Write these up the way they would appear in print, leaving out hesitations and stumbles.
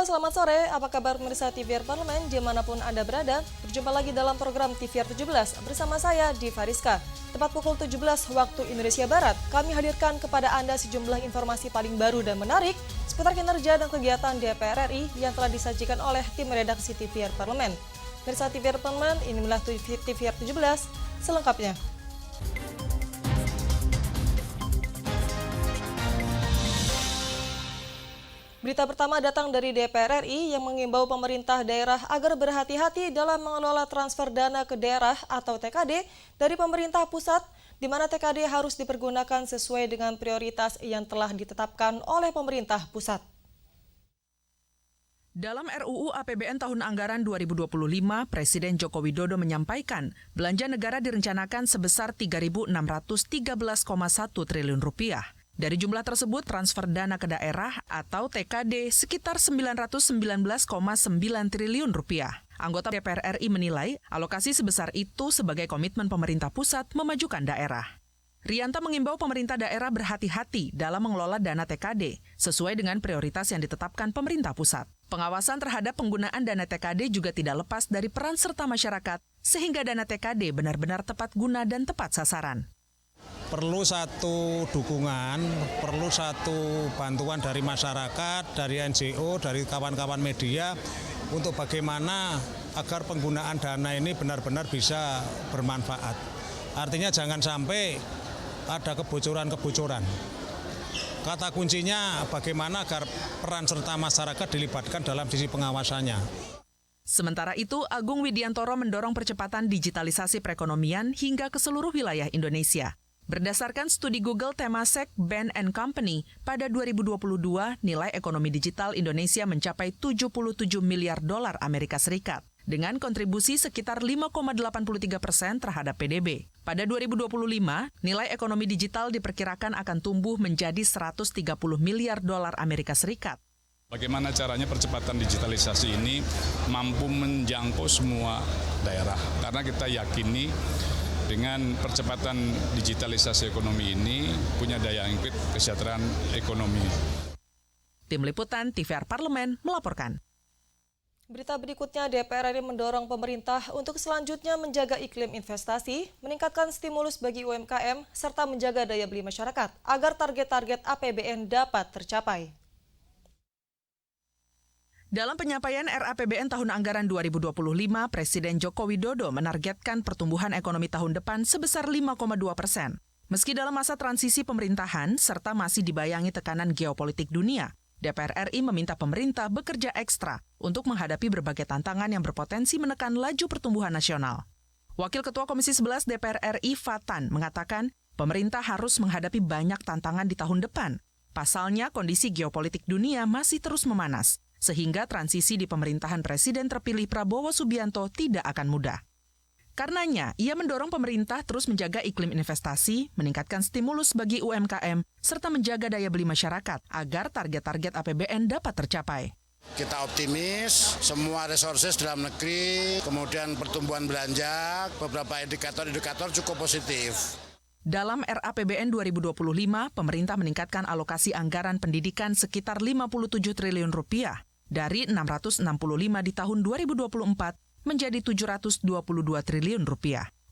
Halo, selamat sore. Apa kabar pemirsa TVR Parlemen dimanapun Anda berada? Berjumpa lagi dalam program TVR 17 bersama saya, Diva Rizka. Tepat pukul 17 waktu Indonesia Barat, kami hadirkan kepada Anda sejumlah informasi paling baru dan menarik seputar kinerja dan kegiatan DPR RI yang telah disajikan oleh tim redaksi TVR Parlemen. Pemirsa TVR Parlemen, inilah TVR 17 selengkapnya. Berita pertama datang dari DPR RI yang mengimbau pemerintah daerah agar berhati-hati dalam mengelola transfer dana ke daerah atau TKD dari pemerintah pusat, di mana TKD harus dipergunakan sesuai dengan prioritas yang telah ditetapkan oleh pemerintah pusat. Dalam RUU APBN tahun anggaran 2025, Presiden Joko Widodo menyampaikan belanja negara direncanakan sebesar Rp3.613,1 triliun. Dari jumlah tersebut, transfer dana ke daerah atau TKD sekitar Rp919,9 triliun. Anggota DPR RI menilai alokasi sebesar itu sebagai komitmen pemerintah pusat memajukan daerah. Rianta mengimbau pemerintah daerah berhati-hati dalam mengelola dana TKD sesuai dengan prioritas yang ditetapkan pemerintah pusat. Pengawasan terhadap penggunaan dana TKD juga tidak lepas dari peran serta masyarakat, sehingga dana TKD benar-benar tepat guna dan tepat sasaran. Perlu satu dukungan, perlu satu bantuan dari masyarakat, dari NGO, dari kawan-kawan media untuk bagaimana agar penggunaan dana ini benar-benar bisa bermanfaat. Artinya jangan sampai ada kebocoran-kebocoran. Kata kuncinya bagaimana agar peran serta masyarakat dilibatkan dalam sisi pengawasannya. Sementara itu, Agung Widiantoro mendorong percepatan digitalisasi perekonomian hingga ke seluruh wilayah Indonesia. Berdasarkan studi Google Temasek Bain & Company, pada 2022 nilai ekonomi digital Indonesia mencapai $77 miliar Amerika Serikat dengan kontribusi sekitar 5,83% terhadap PDB. Pada 2025, nilai ekonomi digital diperkirakan akan tumbuh menjadi $130 miliar Amerika Serikat. Bagaimana caranya percepatan digitalisasi ini mampu menjangkau semua daerah? Karena kita yakini dengan percepatan digitalisasi ekonomi ini punya daya angkut kesejahteraan ekonomi. Tim Liputan TVR Parlemen melaporkan. Berita berikutnya, DPR RI mendorong pemerintah untuk selanjutnya menjaga iklim investasi, meningkatkan stimulus bagi UMKM, serta menjaga daya beli masyarakat agar target-target APBN dapat tercapai. Dalam penyampaian RAPBN tahun anggaran 2025, Presiden Joko Widodo menargetkan pertumbuhan ekonomi tahun depan sebesar 5,2%. Meski dalam masa transisi pemerintahan serta masih dibayangi tekanan geopolitik dunia, DPR RI meminta pemerintah bekerja ekstra untuk menghadapi berbagai tantangan yang berpotensi menekan laju pertumbuhan nasional. Wakil Ketua Komisi 11 DPR RI Fatan mengatakan pemerintah harus menghadapi banyak tantangan di tahun depan. Pasalnya, kondisi geopolitik dunia masih terus memanas, sehingga transisi di pemerintahan Presiden terpilih Prabowo Subianto tidak akan mudah. Karenanya, ia mendorong pemerintah terus menjaga iklim investasi, meningkatkan stimulus bagi UMKM, serta menjaga daya beli masyarakat agar target-target APBN dapat tercapai. Kita optimis, semua resources dalam negeri, kemudian pertumbuhan belanja, beberapa indikator-indikator cukup positif. Dalam RAPBN 2025, pemerintah meningkatkan alokasi anggaran pendidikan sekitar Rp57 triliun dari 665 di tahun 2024 menjadi Rp722 triliun.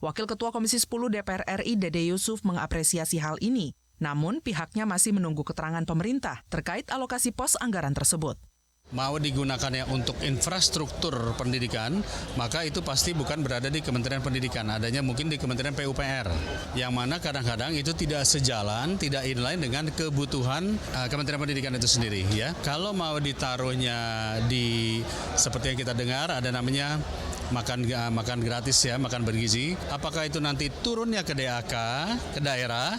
Wakil Ketua Komisi 10 DPR RI Dede Yusuf mengapresiasi hal ini, namun pihaknya masih menunggu keterangan pemerintah terkait alokasi pos anggaran tersebut. Mau digunakannya untuk infrastruktur pendidikan, maka itu pasti bukan berada di Kementerian Pendidikan, adanya mungkin di Kementerian PUPR, yang mana kadang-kadang itu tidak sejalan, tidak inline dengan kebutuhan Kementerian Pendidikan itu sendiri. Ya, kalau mau ditaruhnya di seperti yang kita dengar, ada namanya makan gratis ya, makan bergizi. Apakah itu nanti turunnya ke DAK, ke daerah,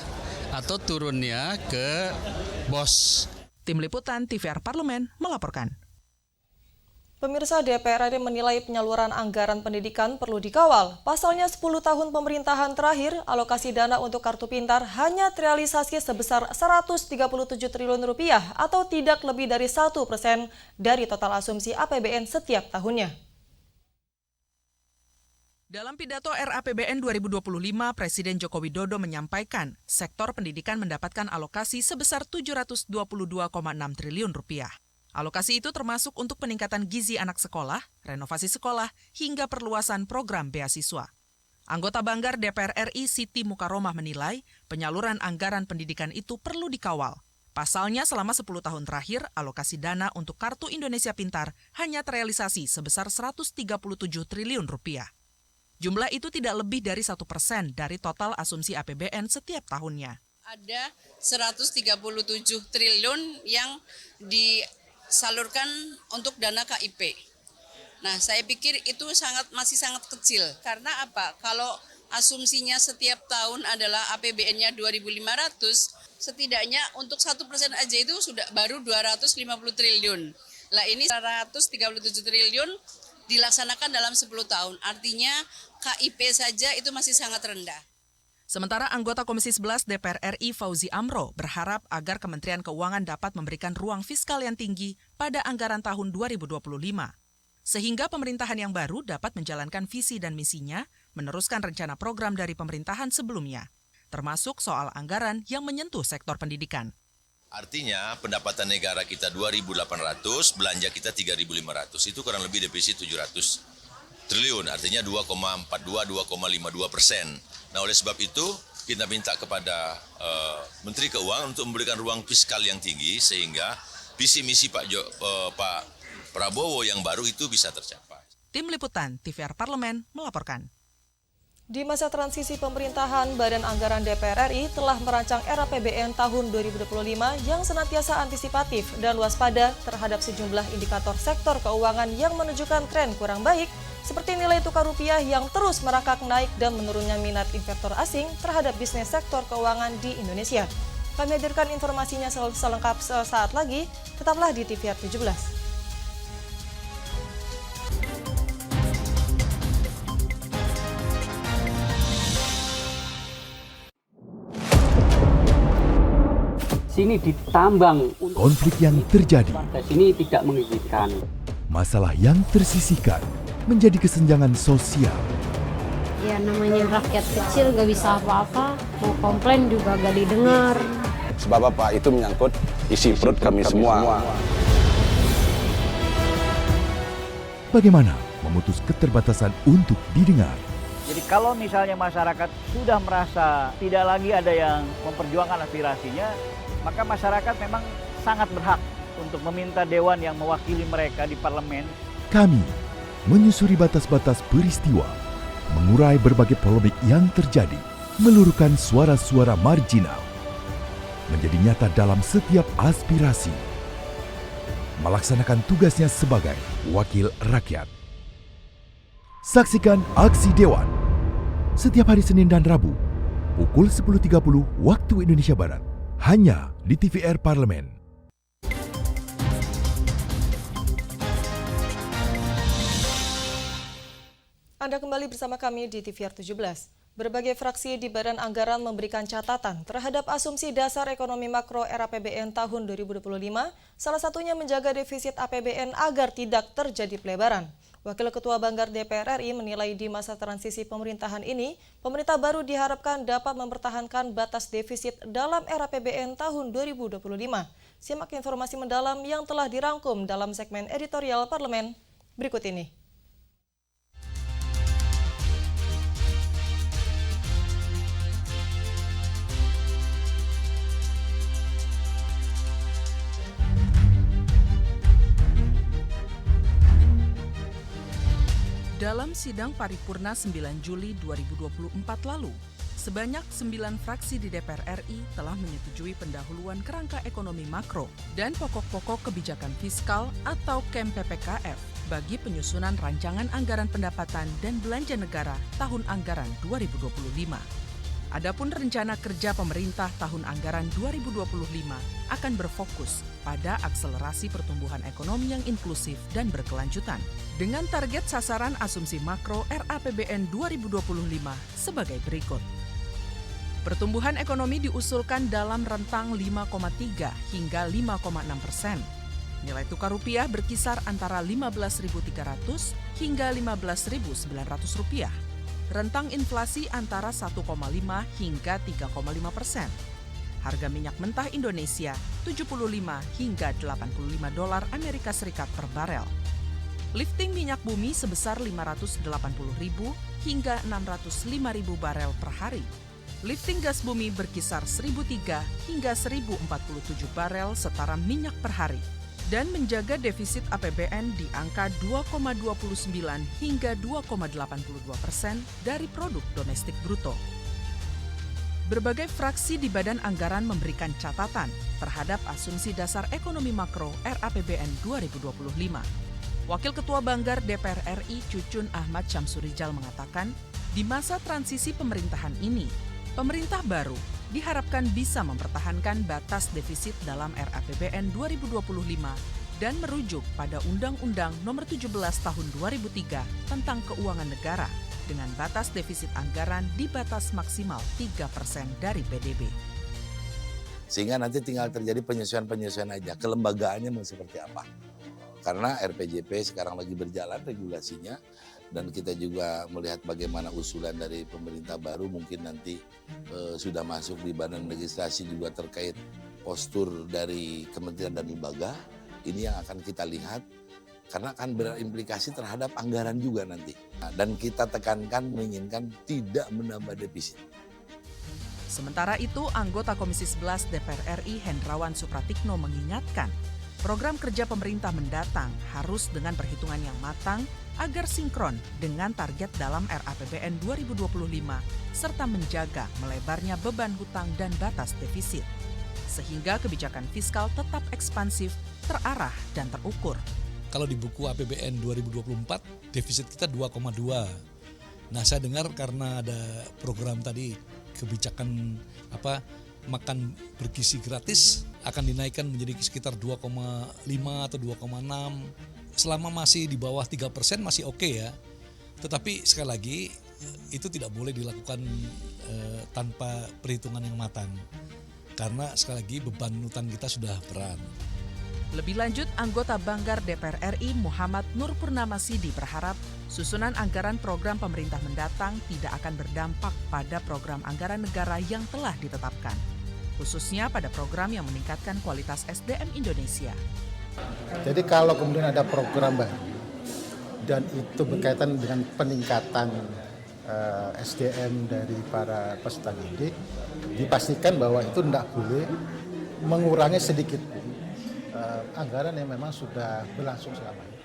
atau turunnya ke BOS? Tim Liputan TVR Parlemen melaporkan. Pemirsa, DPR RI menilai penyaluran anggaran pendidikan perlu dikawal. Pasalnya 10 tahun pemerintahan terakhir, alokasi dana untuk kartu pintar hanya terrealisasi sebesar Rp137 triliun atau tidak lebih dari 1% dari total asumsi APBN setiap tahunnya. Dalam pidato RAPBN 2025, Presiden Joko Widodo menyampaikan sektor pendidikan mendapatkan alokasi sebesar Rp722,6 triliun. Alokasi itu termasuk untuk peningkatan gizi anak sekolah, renovasi sekolah, hingga perluasan program beasiswa. Anggota Banggar DPR RI Siti Mukaromah menilai penyaluran anggaran pendidikan itu perlu dikawal. Pasalnya selama 10 tahun terakhir, alokasi dana untuk Kartu Indonesia Pintar hanya terrealisasi sebesar 137 triliun rupiah. Jumlah itu tidak lebih dari 1% dari total asumsi APBN setiap tahunnya. Ada 137 triliun yang disalurkan untuk dana KIP. Nah, saya pikir itu masih sangat kecil. Karena apa? Kalau asumsinya setiap tahun adalah APBN-nya 2.500, setidaknya untuk 1% aja itu sudah baru 250 triliun. Lah ini 137 triliun dilaksanakan dalam 10 tahun. Artinya KIP saja itu masih sangat rendah. Sementara anggota Komisi 11 DPR RI Fauzi Amro berharap agar Kementerian Keuangan dapat memberikan ruang fiskal yang tinggi pada anggaran tahun 2025. Sehingga pemerintahan yang baru dapat menjalankan visi dan misinya, meneruskan rencana program dari pemerintahan sebelumnya, termasuk soal anggaran yang menyentuh sektor pendidikan. Artinya pendapatan negara kita 2.800, belanja kita 3.500, itu kurang lebih defisit 700 triliun, artinya 2,42-2,52%. Nah oleh sebab itu kita minta kepada Menteri Keuangan untuk memberikan ruang fiskal yang tinggi sehingga visi misi Pak Prabowo yang baru itu bisa tercapai. Tim Liputan TVR Parlemen melaporkan. Di masa transisi pemerintahan, Badan Anggaran DPR RI telah merancang RAPBN tahun 2025 yang senantiasa antisipatif dan waspada terhadap sejumlah indikator sektor keuangan yang menunjukkan tren kurang baik, seperti nilai tukar rupiah yang terus merangkak naik dan menurunnya minat investor asing terhadap bisnis sektor keuangan di Indonesia. Kami hadirkan informasinya selengkap sesaat lagi, tetaplah di TVR 17. Sini ditambang. Konflik yang terjadi. Sini tidak mengizinkan. Masalah yang tersisihkan menjadi kesenjangan sosial. Ya namanya rakyat kecil gak bisa apa-apa, mau komplain juga gak didengar. Sebab apa? Itu menyangkut isi perut kami semua. Bagaimana memutus keterbatasan untuk didengar? Jadi kalau misalnya masyarakat sudah merasa tidak lagi ada yang memperjuangkan aspirasinya, maka masyarakat memang sangat berhak untuk meminta dewan yang mewakili mereka di parlemen. Kami menyusuri batas-batas peristiwa, mengurai berbagai polemik yang terjadi, meluruhkan suara-suara marginal, menjadi nyata dalam setiap aspirasi, melaksanakan tugasnya sebagai wakil rakyat. Saksikan Aksi Dewan setiap hari Senin dan Rabu pukul 10.30 waktu Indonesia Barat, hanya di TVR Parlemen. Anda kembali bersama kami di TVR 17. Berbagai fraksi di Badan Anggaran memberikan catatan terhadap asumsi dasar ekonomi makro RAPBN tahun 2025, salah satunya menjaga defisit APBN agar tidak terjadi pelebaran. Wakil Ketua Banggar DPR RI menilai di masa transisi pemerintahan ini, pemerintah baru diharapkan dapat mempertahankan batas defisit dalam RAPBN tahun 2025. Simak informasi mendalam yang telah dirangkum dalam segmen editorial Parlemen berikut ini. Dalam sidang paripurna 9 Juli 2024 lalu, sebanyak 9 fraksi di DPR RI telah menyetujui pendahuluan kerangka ekonomi makro dan pokok-pokok kebijakan fiskal atau KEM PPKF bagi penyusunan rancangan anggaran pendapatan dan belanja negara tahun anggaran 2025. Adapun rencana kerja pemerintah tahun anggaran 2025 akan berfokus pada akselerasi pertumbuhan ekonomi yang inklusif dan berkelanjutan dengan target sasaran asumsi makro RAPBN 2025 sebagai berikut. Pertumbuhan ekonomi diusulkan dalam rentang 5,3 hingga 5,6%. Nilai tukar rupiah berkisar antara 15.300 hingga 15.900 rupiah. Rentang inflasi antara 1,5 hingga 3,5%. Harga minyak mentah Indonesia 75 hingga 85 dolar Amerika Serikat per barel. Lifting minyak bumi sebesar 580.000 hingga 605.000 barel per hari. Lifting gas bumi berkisar 1.003 hingga 1.047 barel setara minyak per hari. Dan menjaga defisit APBN di angka 2,29 hingga 2,82% dari produk domestik bruto. Berbagai fraksi di Badan Anggaran memberikan catatan terhadap asumsi dasar ekonomi makro RAPBN 2025. Wakil Ketua Banggar DPR RI Cucun Ahmad Syamsurijal mengatakan, di masa transisi pemerintahan ini, pemerintah baru diharapkan bisa mempertahankan batas defisit dalam RAPBN 2025 dan merujuk pada Undang-Undang Nomor 17 Tahun 2003 tentang Keuangan Negara dengan batas defisit anggaran di batas maksimal 3% dari PDB. Sehingga nanti tinggal terjadi penyesuaian-penyesuaian aja, kelembagaannya mau seperti apa. Karena RPJP sekarang lagi berjalan regulasinya dan kita juga melihat bagaimana usulan dari pemerintah baru mungkin nanti sudah masuk di badan legislasi juga terkait postur dari kementerian dan lembaga. Ini yang akan kita lihat karena akan berimplikasi terhadap anggaran juga nanti. Dan kita tekankan menginginkan tidak menambah defisit. Sementara itu, anggota Komisi 11 DPR RI Hendrawan Supratikno mengingatkan program kerja pemerintah mendatang harus dengan perhitungan yang matang agar sinkron dengan target dalam RAPBN 2025 serta menjaga melebarnya beban hutang dan batas defisit. Sehingga kebijakan fiskal tetap ekspansif, terarah, dan terukur. Kalau di buku APBN 2024, defisit kita 2,2. Nah, saya dengar karena ada program tadi kebijakan makan bergizi gratis akan dinaikkan menjadi sekitar 2,5 atau 2,6. Selama masih di bawah 3% masih oke ya. Tetapi sekali lagi itu tidak boleh dilakukan tanpa perhitungan yang matang. Karena sekali lagi beban utang kita sudah berat. Lebih lanjut, anggota Banggar DPR RI Muhammad Nur Purnamasidi berharap susunan anggaran program pemerintah mendatang tidak akan berdampak pada program anggaran negara yang telah ditetapkan, khususnya pada program yang meningkatkan kualitas SDM Indonesia. Jadi kalau kemudian ada program baru dan itu berkaitan dengan peningkatan SDM dari para peserta didik, dipastikan bahwa itu tidak boleh mengurangi sedikit anggaran yang memang sudah berlangsung selama ini.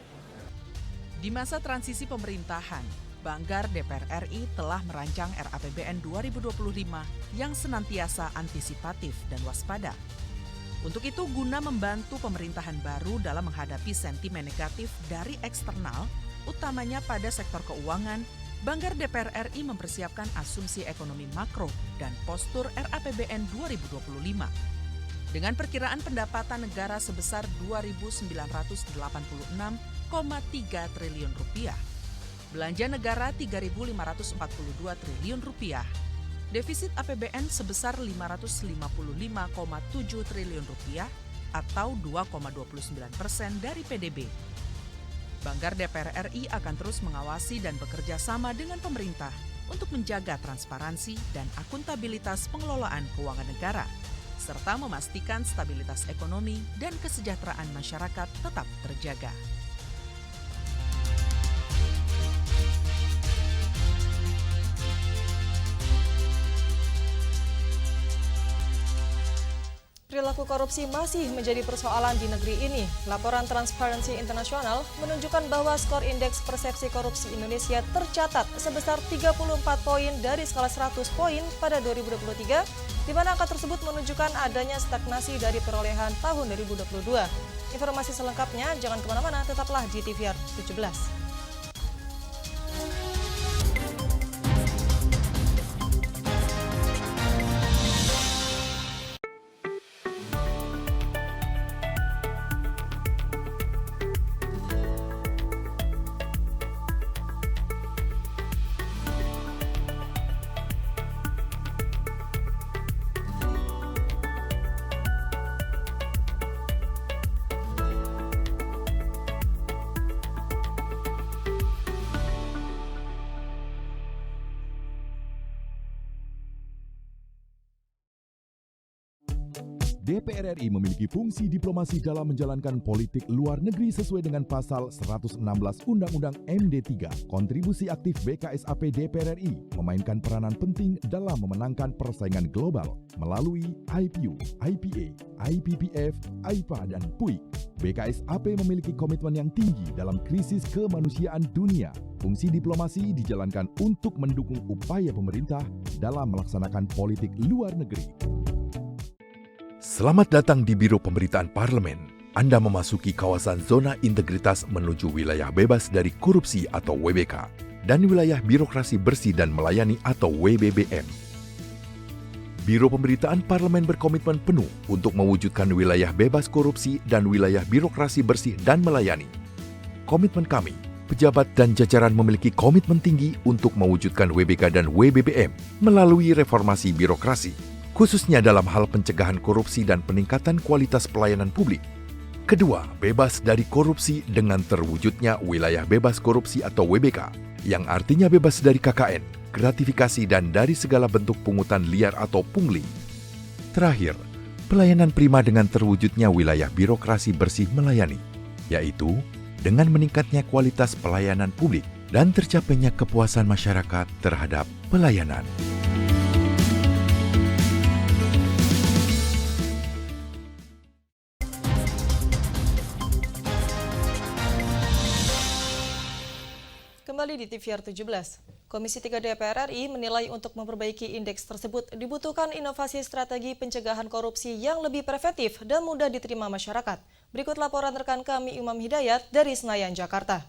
Di masa transisi pemerintahan, Banggar DPR RI telah merancang RAPBN 2025 yang senantiasa antisipatif dan waspada. Untuk itu, guna membantu pemerintahan baru dalam menghadapi sentimen negatif dari eksternal, utamanya pada sektor keuangan, Banggar DPR RI mempersiapkan asumsi ekonomi makro dan postur RAPBN 2025. Dengan perkiraan pendapatan negara sebesar Rp2.986,3 triliun, belanja negara Rp3.542 triliun, defisit APBN sebesar Rp555,7 triliun atau 2,29% dari PDB. Banggar DPR RI akan terus mengawasi dan bekerja sama dengan pemerintah untuk menjaga transparansi dan akuntabilitas pengelolaan keuangan negara, serta memastikan stabilitas ekonomi dan kesejahteraan masyarakat tetap terjaga. Perilaku korupsi masih menjadi persoalan di negeri ini. Laporan Transparency International menunjukkan bahwa skor indeks persepsi korupsi Indonesia tercatat sebesar 34 poin dari skala 100 poin pada 2023, di mana angka tersebut menunjukkan adanya stagnasi dari perolehan tahun 2022. Informasi selengkapnya jangan kemana-mana, tetaplah di TVR 17. DPR RI memiliki fungsi diplomasi dalam menjalankan politik luar negeri sesuai dengan pasal 116 Undang-Undang MD3. Kontribusi aktif BKSAP DPR RI memainkan peranan penting dalam memenangkan persaingan global melalui IPU, IPA, IPPF, IPA, dan PUIK. BKSAP memiliki komitmen yang tinggi dalam krisis kemanusiaan dunia. Fungsi diplomasi dijalankan untuk mendukung upaya pemerintah dalam melaksanakan politik luar negeri. Selamat datang di Biro Pemberitaan Parlemen. Anda memasuki kawasan zona integritas menuju wilayah bebas dari korupsi atau WBK dan wilayah birokrasi bersih dan melayani atau WBBM. Biro Pemberitaan Parlemen berkomitmen penuh untuk mewujudkan wilayah bebas korupsi dan wilayah birokrasi bersih dan melayani. Komitmen kami, pejabat dan jajaran memiliki komitmen tinggi untuk mewujudkan WBK dan WBBM melalui reformasi birokrasi, khususnya dalam hal pencegahan korupsi dan peningkatan kualitas pelayanan publik. Kedua, bebas dari korupsi dengan terwujudnya wilayah bebas korupsi atau WBK, yang artinya bebas dari KKN, gratifikasi dan dari segala bentuk pungutan liar atau pungli. Terakhir, pelayanan prima dengan terwujudnya wilayah birokrasi bersih melayani, yaitu dengan meningkatnya kualitas pelayanan publik dan tercapainya kepuasan masyarakat terhadap pelayanan. Kembali di TVR 17, Komisi 3 DPR RI menilai untuk memperbaiki indeks tersebut dibutuhkan inovasi strategi pencegahan korupsi yang lebih preventif dan mudah diterima masyarakat. Berikut laporan rekan kami Imam Hidayat dari Senayan, Jakarta.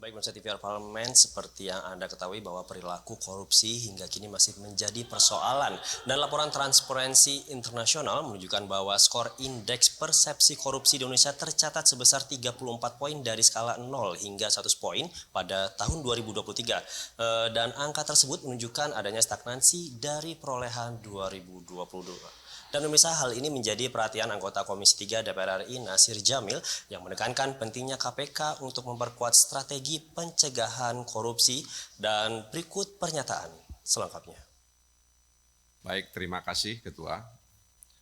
Baik, pemirsa TVR Parlemen, seperti yang Anda ketahui bahwa perilaku korupsi hingga kini masih menjadi persoalan. Dan laporan Transparency International menunjukkan bahwa skor indeks persepsi korupsi di Indonesia tercatat sebesar 34 poin dari skala 0 hingga 100 poin pada tahun 2023. Dan angka tersebut menunjukkan adanya stagnansi dari perolehan 2022. Dan pemirsa, hal ini menjadi perhatian anggota Komisi 3 DPR RI Nasir Jamil yang menekankan pentingnya KPK untuk memperkuat strategi pencegahan korupsi, dan berikut pernyataan selengkapnya. Baik, terima kasih Ketua.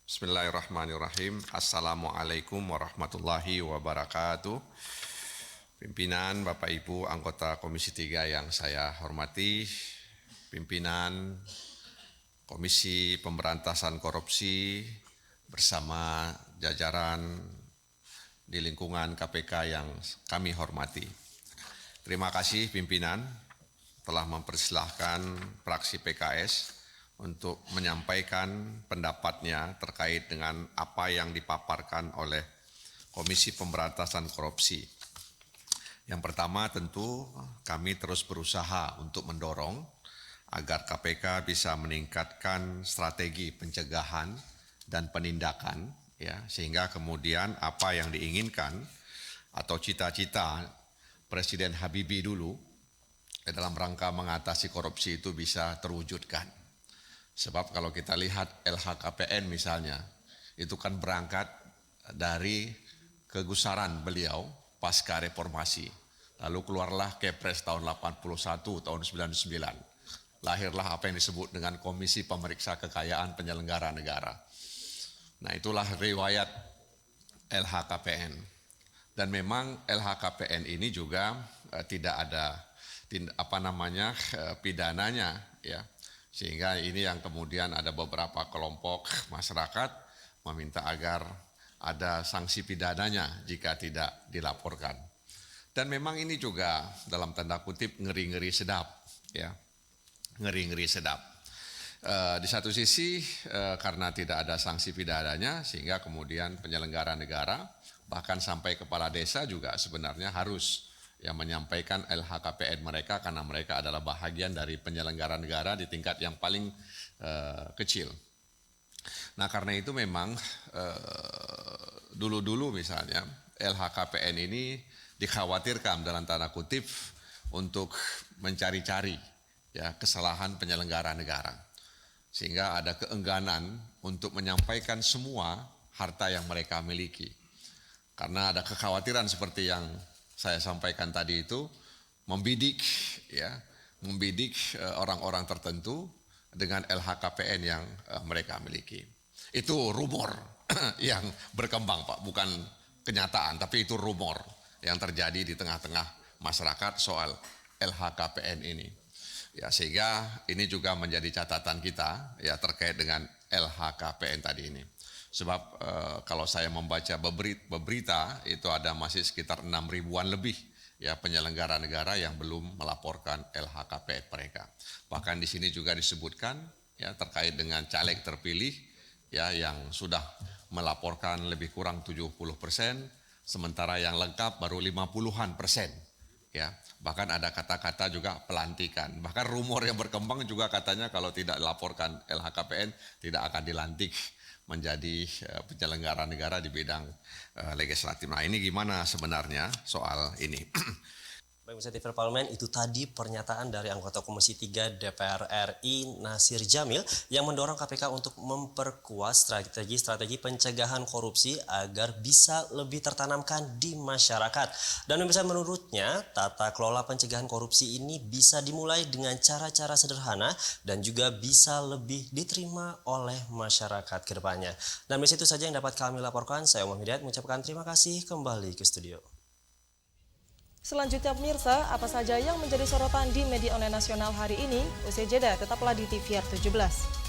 Bismillahirrahmanirrahim. Assalamualaikum warahmatullahi wabarakatuh. Pimpinan, Bapak Ibu anggota Komisi 3 yang saya hormati, pimpinan Komisi Pemberantasan Korupsi bersama jajaran di lingkungan KPK yang kami hormati. Terima kasih pimpinan telah mempersilahkan fraksi PKS untuk menyampaikan pendapatnya terkait dengan apa yang dipaparkan oleh Komisi Pemberantasan Korupsi. Yang pertama, tentu kami terus berusaha untuk mendorong agar KPK bisa meningkatkan strategi pencegahan dan penindakan, ya, sehingga kemudian apa yang diinginkan atau cita-cita Presiden Habibie dulu dalam rangka mengatasi korupsi itu bisa terwujudkan. Sebab kalau kita lihat LHKPN misalnya, itu kan berangkat dari kegusaran beliau pasca reformasi. Lalu keluarlah Kepres tahun 81, tahun 99. Lahirlah apa yang disebut dengan Komisi Pemeriksa Kekayaan Penyelenggara Negara. Nah, itulah riwayat LHKPN. Dan memang LHKPN ini juga tidak ada pidananya, ya. Sehingga ini yang kemudian ada beberapa kelompok masyarakat meminta agar ada sanksi pidananya jika tidak dilaporkan. Dan memang ini juga dalam tanda kutip ngeri-ngeri sedap, ya. Ngeri-ngeri sedap. Di satu sisi karena tidak ada sanksi pidananya sehingga kemudian penyelenggara negara bahkan sampai kepala desa juga sebenarnya harus yang menyampaikan LHKPN mereka karena mereka adalah bahagian dari penyelenggara negara di tingkat yang paling kecil. Nah, karena itu memang dulu-dulu misalnya LHKPN ini dikhawatirkan dalam tanda kutip untuk mencari-cari, ya, kesalahan penyelenggara negara. Sehingga ada keengganan untuk menyampaikan semua harta yang mereka miliki. Karena ada kekhawatiran seperti yang saya sampaikan tadi itu, membidik orang-orang tertentu dengan LHKPN yang mereka miliki. Itu rumor yang berkembang Pak, bukan kenyataan, tapi itu rumor yang terjadi di tengah-tengah masyarakat soal LHKPN ini. Ya, sehingga ini juga menjadi catatan kita ya terkait dengan LHKPN tadi ini. Sebab kalau saya membaca berita itu ada masih sekitar 6.000-an lebih ya penyelenggara negara yang belum melaporkan LHKPN mereka. Bahkan di sini juga disebutkan ya terkait dengan caleg terpilih ya yang sudah melaporkan lebih kurang 70%, sementara yang lengkap baru 50-an%. Ya, bahkan ada kata-kata juga pelantikan. Bahkan rumor yang berkembang juga katanya kalau tidak dilaporkan LHKPN tidak akan dilantik menjadi penyelenggara negara di bidang legislatif. Nah, ini gimana sebenarnya soal ini? Baik, Pemirsa TVR Parlemen, itu tadi pernyataan dari anggota Komisi 3 DPR RI Nasir Jamil yang mendorong KPK untuk memperkuat strategi pencegahan korupsi agar bisa lebih tertanamkan di masyarakat. Dan pemirsa, menurutnya tata kelola pencegahan korupsi ini bisa dimulai dengan cara-cara sederhana dan juga bisa lebih diterima oleh masyarakat ke depannya. Dan itu saja yang dapat kami laporkan. Saya Umar Hidayat mengucapkan terima kasih, kembali ke studio. Selanjutnya pemirsa, apa saja yang menjadi sorotan di media online nasional hari ini? Usai jeda, tetaplah di TVR 17.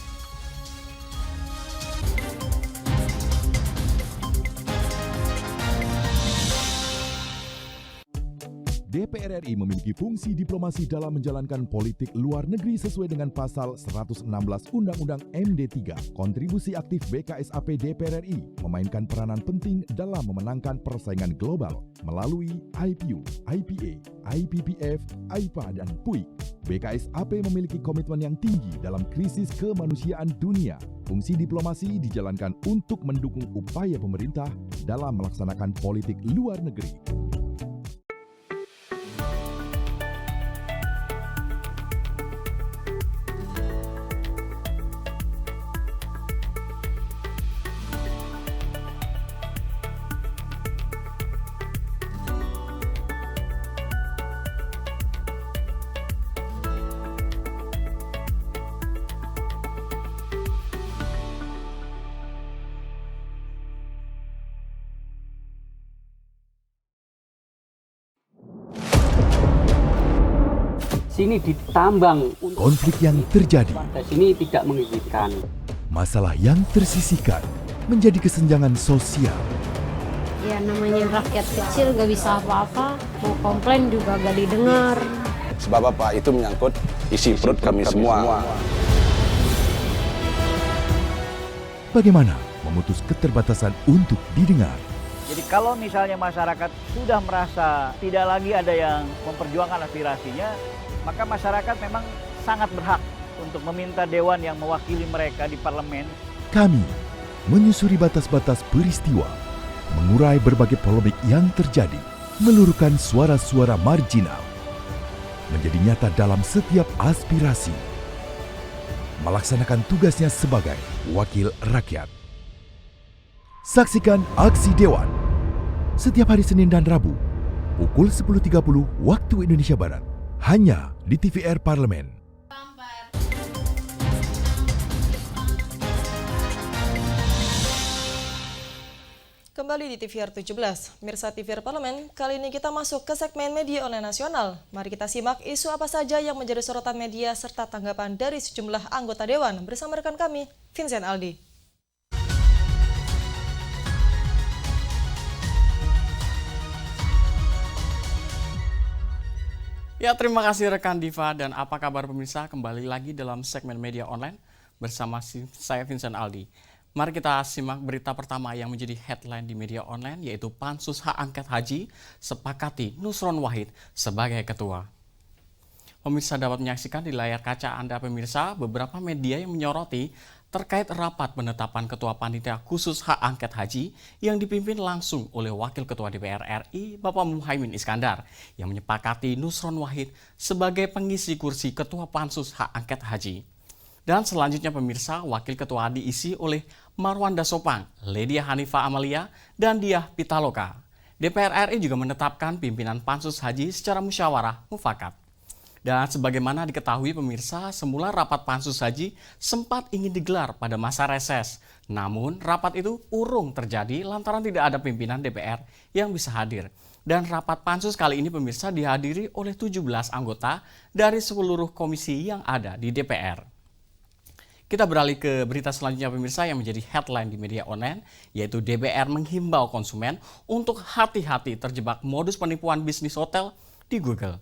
DPR RI memiliki fungsi diplomasi dalam menjalankan politik luar negeri sesuai dengan pasal 116 Undang-Undang MD3. Kontribusi aktif BKSAP DPR RI memainkan peranan penting dalam memenangkan persaingan global melalui IPU, IPA, IPPF, IPA, dan PUIK. BKSAP memiliki komitmen yang tinggi dalam krisis kemanusiaan dunia. Fungsi diplomasi dijalankan untuk mendukung upaya pemerintah dalam melaksanakan politik luar negeri. Sini ditambang. Konflik yang terjadi. Sini tidak mengizinkan. Masalah yang tersisihkan menjadi kesenjangan sosial. Ya namanya rakyat kecil gak bisa apa-apa, mau komplain juga gak didengar. Sebab apa? Itu menyangkut isi perut kami semua. Bagaimana memutus keterbatasan untuk didengar? Jadi kalau misalnya masyarakat sudah merasa tidak lagi ada yang memperjuangkan aspirasinya, maka masyarakat memang sangat berhak untuk meminta dewan yang mewakili mereka di parlemen. Kami menyusuri batas-batas peristiwa, mengurai berbagai polemik yang terjadi, meluruhkan suara-suara marginal, menjadi nyata dalam setiap aspirasi, melaksanakan tugasnya sebagai wakil rakyat. Saksikan Aksi Dewan setiap hari Senin dan Rabu pukul 10.30 waktu Indonesia Barat hanya di TVR Parlemen. Kembali di TVR 17, Mirsa TVR Parlemen, kali ini kita masuk ke segmen media online nasional. Mari kita simak isu apa saja yang menjadi sorotan media serta tanggapan dari sejumlah anggota Dewan bersama rekan kami, Vincent Aldi. Ya, terima kasih rekan Diva, dan apa kabar pemirsa? Kembali lagi dalam segmen media online bersama saya Vincent Aldi. Mari kita simak berita pertama yang menjadi headline di media online, yaitu Pansus Hak Angket Haji sepakati Nusron Wahid sebagai ketua. Pemirsa dapat menyaksikan di layar kaca Anda pemirsa beberapa media yang menyoroti terkait rapat penetapan Ketua Panitia Khusus Hak Angket Haji yang dipimpin langsung oleh Wakil Ketua DPR RI Bapak Muhaimin Iskandar yang menyepakati Nusron Wahid sebagai pengisi kursi Ketua Pansus Hak Angket Haji. Dan selanjutnya pemirsa, Wakil Ketua diisi oleh Marwanda Sopang, Ledia Hanifa Amalia, dan Diah Pitaloka. DPR RI juga menetapkan pimpinan Pansus Haji secara musyawarah mufakat. Dan sebagaimana diketahui pemirsa, semula rapat pansus haji sempat ingin digelar pada masa reses. Namun rapat itu urung terjadi lantaran tidak ada pimpinan DPR yang bisa hadir. Dan rapat pansus kali ini pemirsa dihadiri oleh 17 anggota dari seluruh komisi yang ada di DPR. Kita beralih ke berita selanjutnya pemirsa yang menjadi headline di media online, yaitu DPR menghimbau konsumen untuk hati-hati terjebak modus penipuan bisnis hotel di Google.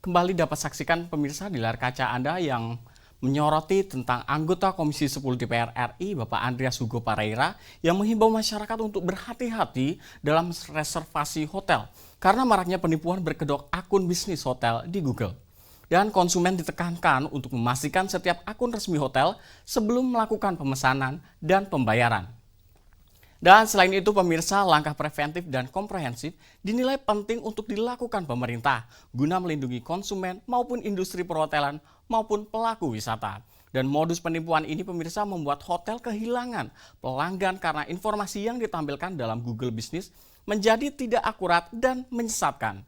Kembali dapat saksikan pemirsa di layar kaca Anda yang menyoroti tentang anggota Komisi 10 DPR RI Bapak Andreas Hugo Pareira yang menghimbau masyarakat untuk berhati-hati dalam reservasi hotel karena maraknya penipuan berkedok akun bisnis hotel di Google. Dan konsumen ditekankan untuk memastikan setiap akun resmi hotel sebelum melakukan pemesanan dan pembayaran. Dan selain itu pemirsa, langkah preventif dan komprehensif dinilai penting untuk dilakukan pemerintah guna melindungi konsumen maupun industri perhotelan maupun pelaku wisata. Dan modus penipuan ini pemirsa membuat hotel kehilangan pelanggan karena informasi yang ditampilkan dalam Google Business menjadi tidak akurat dan menyesatkan.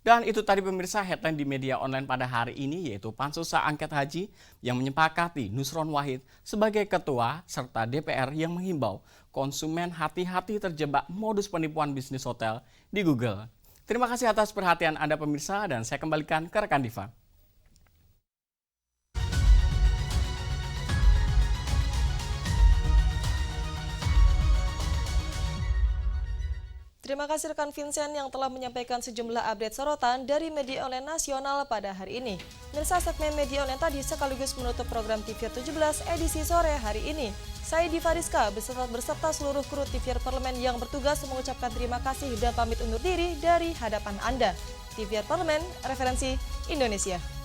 Dan itu tadi pemirsa headline di media online pada hari ini, yaitu Pansus Hak Angket Haji yang menyepakati Nusron Wahid sebagai ketua serta DPR yang menghimbau konsumen hati-hati terjebak modus penipuan bisnis hotel di Google. Terima kasih atas perhatian Anda pemirsa dan saya kembalikan ke rekan Diva. Terima kasih rekan Vincent yang telah menyampaikan sejumlah update sorotan dari media online nasional pada hari ini. Pemirsa, segmen media online tadi sekaligus menutup program TVR 17 edisi sore hari ini. Saya Diva Rizka beserta seluruh kru TVR Parlemen yang bertugas mengucapkan terima kasih dan pamit undur diri dari hadapan Anda. TVR Parlemen, referensi Indonesia.